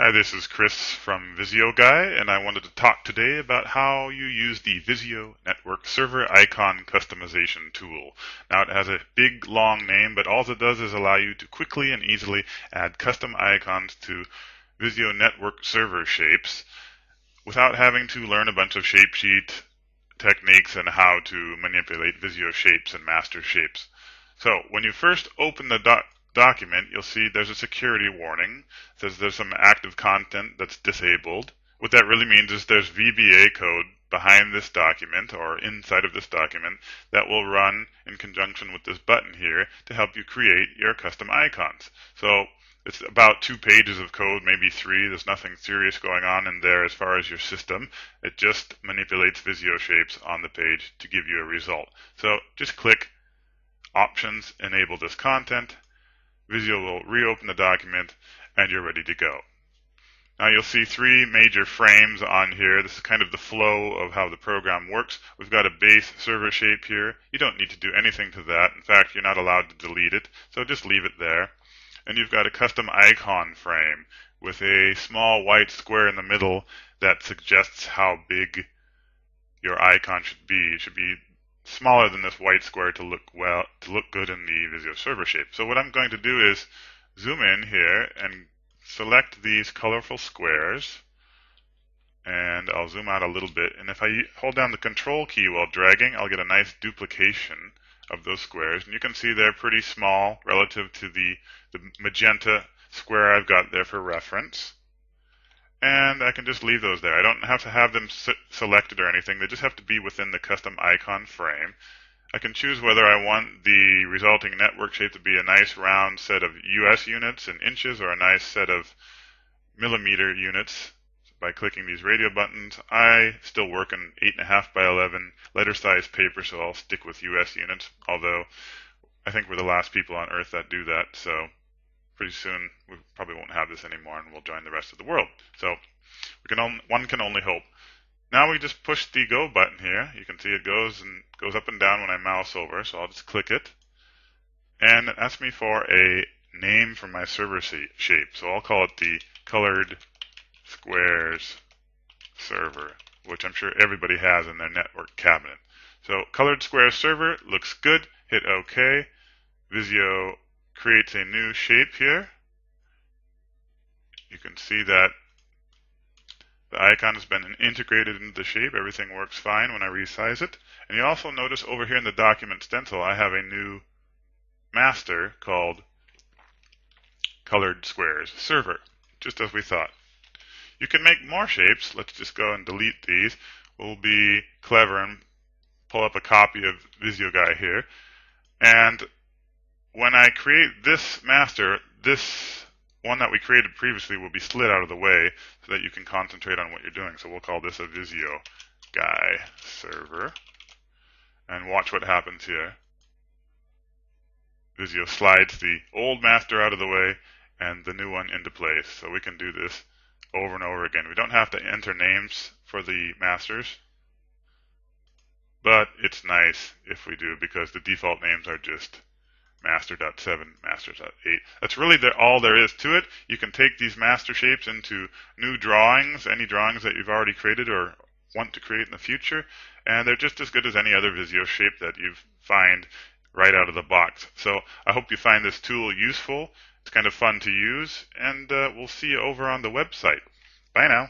Hi, this is Chris from Visio Guy, and I wanted to talk today about how you use the Visio Network Server Icon Customization tool. Now, it has a big, long name, but all it does is allow you to quickly and easily add custom icons to Visio Network server shapes without having to learn a bunch of shapesheet techniques and how to manipulate Visio shapes and master shapes. So when you first open the document, you'll see there's a security warning. It says there's some active content that's disabled. What that really means is there's VBA code behind this document or inside of this document that will run in conjunction with this button here to help you create your custom icons. So it's about 2 pages of code, maybe 3. There's nothing serious going on in there as far as your system. It just manipulates Visio shapes on the page to give you a result. So just click Options, Enable this content. Visio will reopen the document, and you're ready to go. Now you'll see 3 major frames on here. This is kind of the flow of how the program works. We've got a base server shape here. You don't need to do anything to that. In fact, you're not allowed to delete it, so just leave it there. And you've got a custom icon frame with a small white square in the middle that suggests how big your icon should be. It should be smaller than this white square to look good in the Visio server shape. So what I'm going to do is zoom in here and select these colorful squares, and I'll zoom out a little bit, and if I hold down the control key while dragging, I'll get a nice duplication of those squares, and you can see they're pretty small relative to the magenta square I've got there for reference. And I can just leave those there. I don't have to have them selected or anything. They just have to be within the custom icon frame. I can choose whether I want the resulting network shape to be a nice round set of US units in inches or a nice set of millimeter units by clicking these radio buttons. I still work in 8.5 by 11 letter size paper, so I'll stick with US units, although I think we're the last people on Earth that do that, so pretty soon we probably won't have this anymore and we'll join the rest of the world. So one can only hope. Now we just push the go button here. You can see it goes up and down when I mouse over, so I'll just click it. And it asks me for a name for my server shape. So I'll call it the Colored Squares Server, which I'm sure everybody has in their network cabinet. So Colored Squares Server looks good. Hit OK. Visio creates a new shape here. You can see that the icon has been integrated into the shape. Everything works fine when I resize it. And you also notice over here in the document stencil, I have a new master called Colored Squares Server, just as we thought. You can make more shapes. Let's just go and delete these. We'll be clever and pull up a copy of Visio Guy here. And when I create this master, this one that we created previously will be slid out of the way so that you can concentrate on what you're doing. So we'll call this a Visio Guy Server. And watch what happens here. Visio slides the old master out of the way and the new one into place. So we can do this over and over again. We don't have to enter names for the masters, but it's nice if we do because the default names are just master.7, master.8. That's really all there is to it. You can take these master shapes into new drawings, any drawings that you've already created or want to create in the future, and they're just as good as any other Visio shape that you find right out of the box. So I hope you find this tool useful. It's kind of fun to use, and we'll see you over on the website. Bye now.